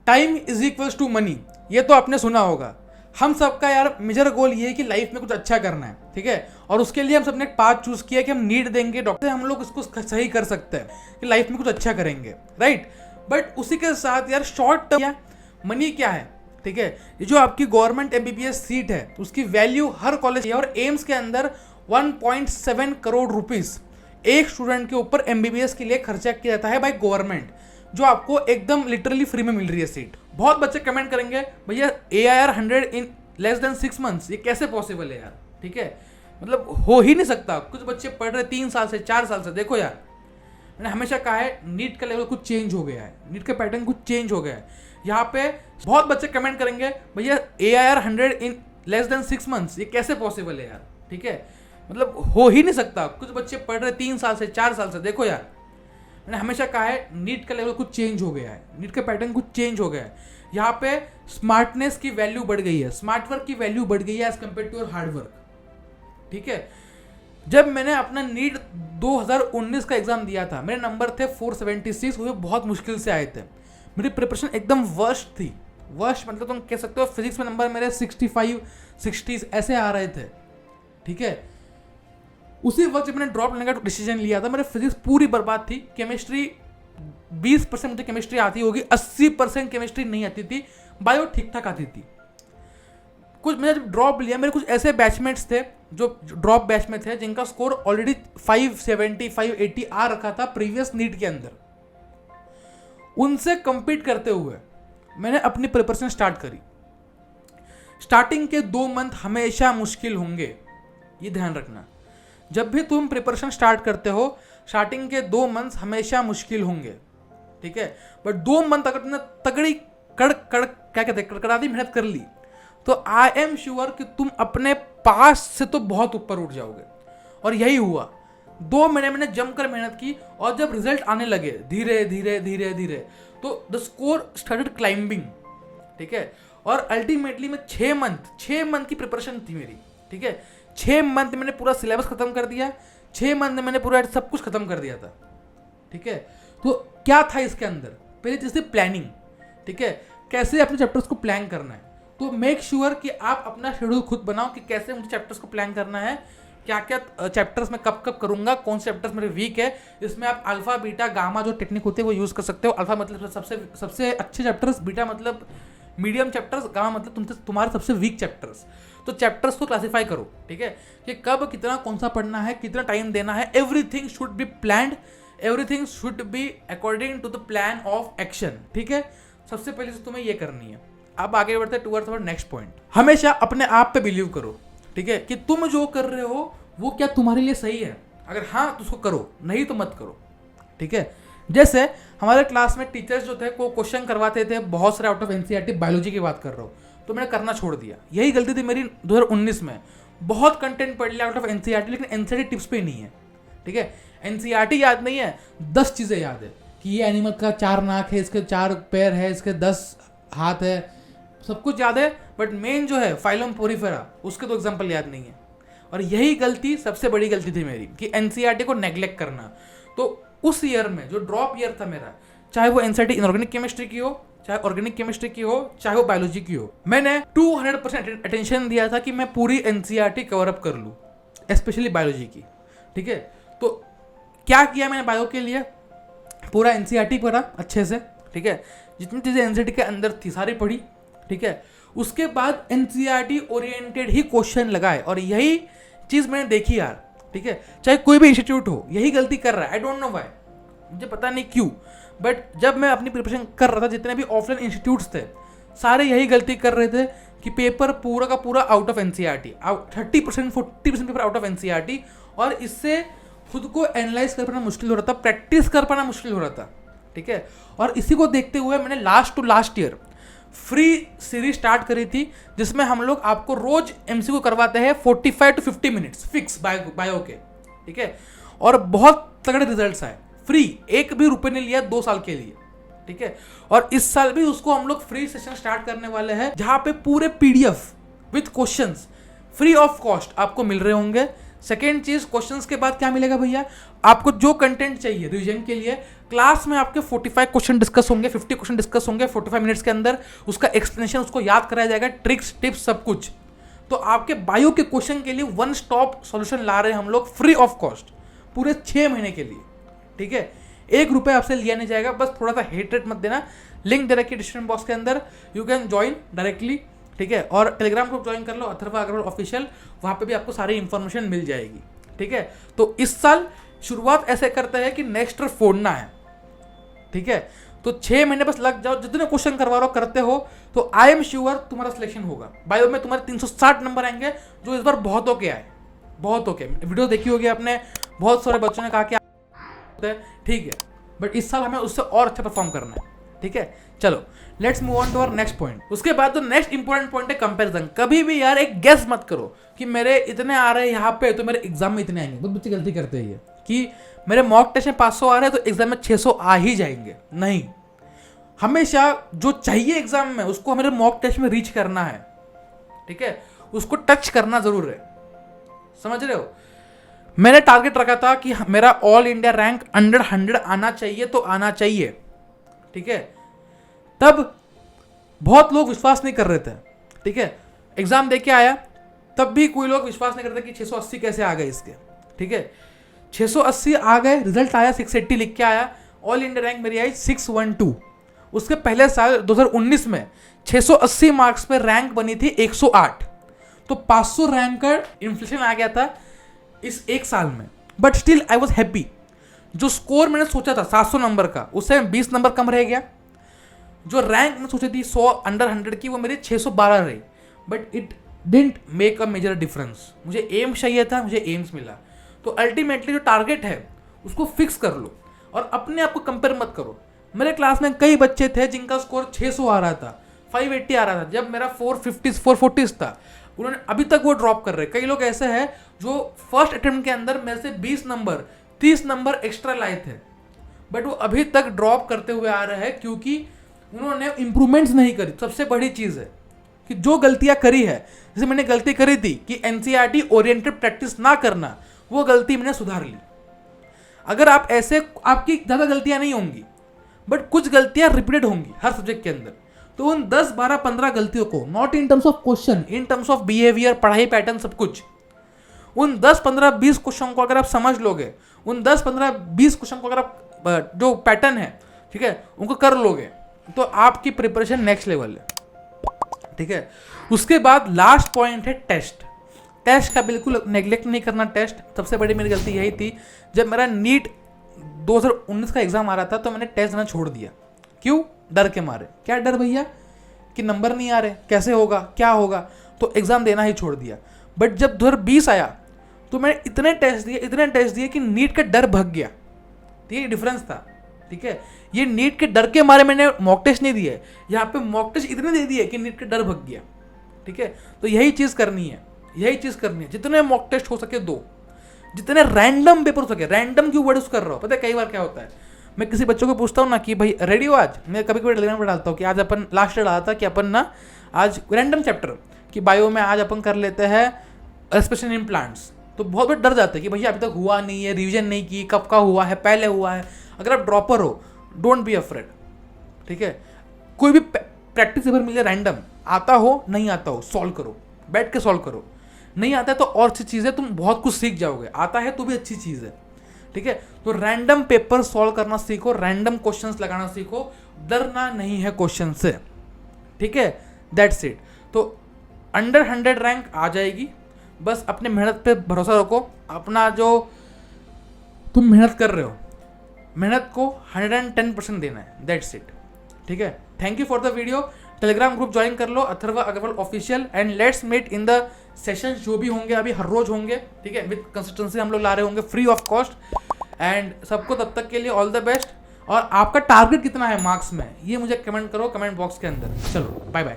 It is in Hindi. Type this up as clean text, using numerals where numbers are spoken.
Time is equals to money, ये तो आपने सुना होगा। हम सबका यार मेजर गोल ये है कि लाइफ में कुछ अच्छा करना है, ठीक है। और उसके लिए हम सबने एक पाथ चूज किया कि हम नीट देंगे डॉक्टर, हम लोग इसको सही कर सकते हैं कि लाइफ में कुछ अच्छा करेंगे, राइट। बट उसी के साथ यार शॉर्ट टर्म मनी क्या है, ठीक है। ये जो आपकी गवर्नमेंट एमबीबीएस सीट है उसकी वैल्यू हर कॉलेज और एम्स के अंदर 1.7 करोड़ रुपीस एक स्टूडेंट के ऊपर एमबीबीएस के लिए खर्चा किया जाता है बाय गवर्नमेंट, जो आपको एकदम लिटरली फ्री में मिल रही है सीट। बहुत बच्चे कमेंट करेंगे भैया AIR 100 in less than 6 months, ये कैसे पॉसिबल है यार, ठीक है। मतलब हो ही नहीं सकता। कुछ बच्चे पढ़ रहे 3 साल से 4 साल से। देखो यार, मैंने हमेशा कहा है नीट का लेवल कुछ चेंज हो गया है, नीट का पैटर्न कुछ चेंज हो गया है। यहाँ पे बहुत बच्चे कमेंट करेंगे भैया AIR 100 in less than 6 months, ये कैसे पॉसिबल है यार, ठीक है। मतलब हो ही नहीं सकता। कुछ बच्चे पढ़ रहे 3 साल से 4 साल से। देखो यार, मैंने हमेशा कहा है नीट का लेवल कुछ चेंज हो गया है, नीट का पैटर्न कुछ चेंज हो गया है। यहाँ पे स्मार्टनेस की वैल्यू बढ़ गई है, स्मार्ट वर्क की वैल्यू बढ़ गई है as compare to your hard work, ठीक है। जब मैंने अपना नीट 2019 का एग्जाम दिया था, मेरे नंबर थे 476, वो बहुत मुश्किल से आए थे। मेरी प्रिपरेशन एकदम वर्स्ट थी, वर्स्ट मतलब तुम कह सकते हो। फिजिक्स में नंबर मेरे 65 60 ऐसे आ रहे थे, ठीक है। उसी वक्त जब मैंने ड्रॉप लेने का डिसीजन लिया था, मेरे फिजिक्स पूरी बर्बाद थी। केमिस्ट्री 20% मुझे केमिस्ट्री आती होगी, 80% केमिस्ट्री नहीं आती थी। बायो ठीक ठाक आती थी। कुछ मैंने जब ड्रॉप लिया, मेरे कुछ ऐसे बैचमेट्स थे जो ड्रॉप बैच में थे जिनका स्कोर ऑलरेडी 570 580 आ रखा था प्रीवियस नीट के अंदर। उनसे compete करते हुए मैंने अपनी प्रिपरेशन स्टार्ट करी। स्टार्टिंग के 2 मंथ हमेशा मुश्किल होंगे, ये ध्यान रखना। जब भी तुम प्रिपरेशन स्टार्ट करते हो, स्टार्टिंग के 2 मंथ हमेशा मुश्किल होंगे, ठीक है। बट 2 मंथ अगर तुमने तगड़ी क्या कहते हैं कड़कड़ाती मेहनत कर ली, तो आई एम श्योर कि तुम अपने पास से तो बहुत ऊपर उठ जाओगे। और यही हुआ। 2 महीने मैंने जमकर मेहनत की, और जब रिजल्ट आने लगे धीरे धीरे धीरे धीरे, तो द स्कोर स्टार्टेड क्लाइंबिंग, ठीक है। और अल्टीमेटली मैं 6 मंथ की प्रिपरेशन थी मेरी, ठीक है। 6 मंथ मैंने पूरा सिलेबस खत्म कर दिया, 6 मंथ में मैंने पूरा सब कुछ खत्म कर दिया था, ठीक है। तो क्या था इसके अंदर? पहली चीज थी प्लानिंग, ठीक है। कैसे अपने चैप्टर्स को प्लान करना है। तो मेक श्योर कि आप अपना शेड्यूल खुद बनाओ कि कैसे मुझे चैप्टर्स को प्लान करना है, क्या क्या चैप्टर्स मैं कब कब करूंगा, कौन से चैप्टर्स मेरे वीक है। इसमें आप अल्फा बीटा गामा जो टेक्निक होती है वो यूज कर सकते हो। अल्फा मतलब सबसे अच्छे चैप्टर्स, बीटा मतलब मीडियम चैप्टर्स, गामा मतलब तुम्हारे सबसे वीक चैप्टर्स। तो चैप्टर्स को क्लासीफाई करो, ठीक है, कि कब कितना कौन सा पढ़ना है, कितना टाइम देना है। Everything should be planned, everything should be according to the plan of action, ठीक है। सबसे पहले से तुम्हें ये करनी है। अब आगे बढ़ते टुवर्ड्स अवर नेक्स्ट पॉइंट। हमेशा अपने आप पे बिलीव करो, ठीक है, कि तुम जो कर रहे हो वो क्या तुम्हारे लिए सही है। अगर हाँ तो उसको करो, नहीं तो मत करो, ठीक है। जैसे हमारे क्लास में टीचर्स जो थे वो क्वेश्चन करवाते थे बहुत सारे आउट ऑफ एनसीईआरटी, बायोलॉजी की बात कर रहा हूँ, तो मैंने करना छोड़ दिया। यही गलती थी मेरी 2019 में। बहुत कंटेंट पढ़ लिया आउट ऑफ एनसीईआरटी, लेकिन एनसीईआरटी टिप्स पे नहीं है, ठीक है। एनसीईआरटी याद नहीं है, 10 चीज़ें याद है कि ये एनिमल का 4 नाक है, इसके 4 पैर है, इसके 10 हाथ है, सब कुछ याद है। बट मेन जो है फाइलम पोरीफेरा, उसके तो एग्जाम्पल याद नहीं है। और यही गलती सबसे बड़ी गलती थी मेरी कि एनसीईआरटी को नेग्लेक्ट करना। तो उस ईयर में जो ड्रॉप ईयर था मेरा, चाहे वो एनसीईआरटी इनऑर्गेनिक केमिस्ट्री की हो, चाहे ऑर्गेनिक केमिस्ट्री की हो, चाहे वो बायोलॉजी की हो, मैंने 200% अटेंशन दिया था कि मैं पूरी एनसीईआरटी कवर अप कर लूँ, स्पेशली बायोलॉजी की, ठीक है। तो क्या किया मैंने बायो के लिए, पूरा एनसीईआरटी पढ़ा अच्छे से, ठीक है। जितनी चीज़ें एनसीईआरटी के अंदर थी सारी पढ़ी, ठीक है। उसके बाद एनसीईआरटी ओरिएंटेड ही क्वेश्चन लगाए, और यही चीज़ मैंने देखी यार, ठीक है। चाहे कोई भी इंस्टीट्यूट हो यही गलती कर रहा है। आई डोंट नो व्हाई, मुझे पता नहीं क्यों, बट जब मैं अपनी प्रिपरेशन कर रहा था, जितने भी ऑफलाइन इंस्टीट्यूट्स थे सारे यही गलती कर रहे थे कि पेपर पूरा का पूरा out of NCERT, 30% 40% paper out of NCERT. और इससे खुद को एनालाइज कर पाना मुश्किल हो रहा था, प्रैक्टिस कर पाना मुश्किल हो रहा था, ठीक है। और इसी को देखते हुए मैंने last year free series start करी थी, जिसमें हम लोग आपको रोज एमसीक्यू करवाते हैं 45 to 50 मिनट्स फिक्स बायो के, ठीक है। और बहुत तगड़े रिजल्ट्स आए, फ्री, 1 भी रुपए नहीं लिया 2 साल के लिए, ठीक है। और इस साल भी उसको हम लोग फ्री सेशन स्टार्ट करने वाले हैं, जहां पे पूरे PDF with questions free of cost आपको मिल रहे होंगे, सेकेंड चीज़, क्वेश्चंस के बाद क्या मिलेगा भैया, आपको जो कंटेंट चाहिए रिवीजन के लिए, क्लास में आपके 45 क्वेश्चन डिस्कस होंगे, 50 क्वेश्चन डिस्कस होंगे 45 मिनट्स के अंदर, उसका एक्सप्लेनेशन उसको याद कराया जाएगा, ट्रिक्स टिप्स सब कुछ। तो आपके बायो के क्वेश्चन के लिए वन स्टॉप सॉल्यूशन ला रहे हैं हम लोग फ्री ऑफ कॉस्ट पूरे 6 महीने के लिए, ठीक है। 1 रुपये आपसे लिया नहीं जाएगा, बस थोड़ा सा हेट रेट मत देना। लिंक दे रखी है डिस्क्रिप्शन बॉक्स के अंदर, यू कैन ज्वाइन डायरेक्टली, ठीक है। और टेलीग्राम ग्रुप ज्वाइन कर लो अथर्वा अग्रवाल ऑफिशियल, वहाँ पे भी आपको सारी इंफॉर्मेशन मिल जाएगी, ठीक है। तो इस साल शुरुआत ऐसे करते हैं कि नेक्स्ट ईयर फोड़ना है, ठीक है। तो 6 महीने बस लग जाओ, जितने क्वेश्चन करवा रहे हो करते हो, तो आई एम श्योर तुम्हारा सिलेक्शन होगा। बायो में तुम्हारे 360 नंबर आएंगे, जो इस बार बहुतों के आए, बहुतों के। वीडियो देखी होगी आपने, बहुत सारे बच्चों ने कहा कि ठीक है, बट इस साल हमें उससे और अच्छा परफॉर्म करना है, ठीक है। चलो let's move on to our next point. उसके बाद जो नेक्स्ट इंपॉर्टेंट पॉइंट है कंपैरिजन। कभी भी यार एक गेस मत करो कि मेरे इतने आ रहे हैं यहाँ पे तो मेरे एग्जाम में इतने आएंगे। बहुत बच्चे गलती करते हैं ये कि मेरे मॉक टेस्ट में 500 आ रहे हैं तो एग्जाम में 600 आ ही जाएंगे। नहीं, हमेशा जो चाहिए एग्जाम में उसको हमें मॉक टेस्ट में रीच करना है, ठीक है, उसको टच करना जरूर है, समझ रहे हो। मैंने टारगेट रखा था कि मेरा ऑल इंडिया रैंक अंडर 100 आना चाहिए, तो आना चाहिए, ठीक है। तब बहुत लोग विश्वास नहीं कर रहे थे, ठीक है। एग्जाम दे के आया तब भी कोई लोग विश्वास नहीं करते कि 680 कैसे आ गए इसके, ठीक है। 680 आ गए, रिजल्ट आया 680 लिख के आया, ऑल इंडिया रैंक मेरी आई 612। उसके पहले साल 2019 में 680 मार्क्स पे रैंक बनी थी 108। तो 500 रैंक का इन्फ्लेशन आ गया था इस एक साल में, but still I was happy. जो स्कोर मैंने सोचा था 700 नंबर का, उससे 20 नंबर कम रह गया। जो रैंक मैंने सोची थी 100 अंडर 100 की, वो मेरी 612 रही, but it didn't make a major difference. मुझे एम्स चाहिए था, मुझे एम्स मिला। तो अल्टीमेटली जो टारगेट है उसको फिक्स कर लो और अपने आप को कंपेयर मत करो। मेरे क्लास में कई बच्चे थे जिनका स्कोर 600 आ रहा था, 580 आ रहा था, जब मेरा 450 440 था। उन्होंने अभी तक वो ड्रॉप कर रहे। कई लोग ऐसे हैं जो फर्स्ट अटेम्प्ट के अंदर मेरे से 20 नंबर 30 नंबर एक्स्ट्रा लाए थे, बट वो अभी तक ड्रॉप करते हुए आ रहे हैं क्योंकि उन्होंने इंप्रूवमेंट्स नहीं करी। सबसे बड़ी चीज़ है कि जो गलतियां करी है, जैसे मैंने गलती करी थी कि एनसीईआरटी ओरिएंटेड प्रैक्टिस ना करना, वो गलती मैंने सुधार ली। अगर आप ऐसे, आपकी ज़्यादा गलतियां नहीं होंगी, बट कुछ गलतियां रिपीटेड होंगी हर सब्जेक्ट के अंदर। तो उन 10 12 15 गलतियों को, not in terms of question, in terms of behaviour, पढ़ाई पैटर्न, सब कुछ, उन 10 15 20 क्वेश्चन को अगर आप समझ लोगे, उन 10 15 20 क्वेश्चन को अगर आप जो पैटर्न है, ठीक है, उनको कर लोगे, तो आपकी प्रिपरेशन नेक्स्ट लेवल है, ठीक है। उसके बाद लास्ट पॉइंट है टेस्ट। टेस्ट का बिल्कुल नेग्लेक्ट नहीं करना। टेस्ट सबसे बड़ी मेरी गलती यही थी, जब मेरा नीट 2019 का एग्जाम आ रहा था तो मैंने टेस्ट देना छोड़ दिया। क्यों? डर के मारे। क्या डर भैया? कि नंबर नहीं आ रहे, कैसे होगा, क्या होगा, तो एग्जाम देना ही छोड़ दिया। बट जब 2020 आया तो मैंने इतने टेस्ट दिए कि नीट का डर भग गया। ये डिफरेंस था, ठीक है। ये नीट के डर के मारे मैंने मॉक टेस्ट नहीं दिए, यहाँ पे मॉक टेस्ट इतने दे दिए कि नीट का डर भग गया, ठीक है। तो यही चीज़ करनी है, जितने मॉक टेस्ट हो सके दो, जितने रैंडम पेपर हो सके। रैंडम क्यों वर्ड यूज कर रहा हूँ पता है? कई बार क्या होता है, मैं किसी बच्चों को पूछता हूँ ना कि भाई रेडी हो आज, मैं कभी कभी टेलीग्राम पर डालता हूँ कि आज अपन लास्ट डाला था कि अपन ना आज रैंडम चैप्टर कि बायो में आज अपन कर लेते हैं रेस्पिरेशन इन प्लांट्स। तो बहुत डर जाते हैं कि भैया अभी तक हुआ नहीं है, रिवीजन नहीं की, कब का हुआ है, पहले हुआ है। अगर आप ड्रॉपर हो, डोंट बी अफ्रेड, ठीक है। कोई भी प्रैक्टिस पेपर मिले रैंडम, आता हो नहीं आता हो, सॉल्व करो, बैठ के सॉल्व करो। नहीं आता है तो और अच्छी चीज़ है, तुम बहुत कुछ सीख जाओगे। आता है तो भी अच्छी चीज़ है, ठीक है। तो रैंडम पेपर सॉल्व करना सीखो, रैंडम क्वेश्चंस लगाना सीखो, डरना नहीं है क्वेश्चन से, ठीक है। That's it. तो अंडर 100 रैंक आ जाएगी, बस अपने मेहनत पे भरोसा रखो। अपना जो तुम मेहनत कर रहे हो, मेहनत को 110% देना है, दैट्स इट, ठीक है। Thank you for the video. Telegram group join कर लो, Atharva Agrawal official, and let's meet in the sessions जो भी होंगे अभी हर रोज होंगे, ठीक है। विद कंसिस्टेंसी हम लोग ला रहे होंगे फ्री ऑफ कॉस्ट। एंड सबको तब तक के लिए ऑल द बेस्ट। और आपका टारगेट कितना है मार्क्स में, ये मुझे कमेंट करो कमेंट बॉक्स के अंदर। चलो बाय बाय।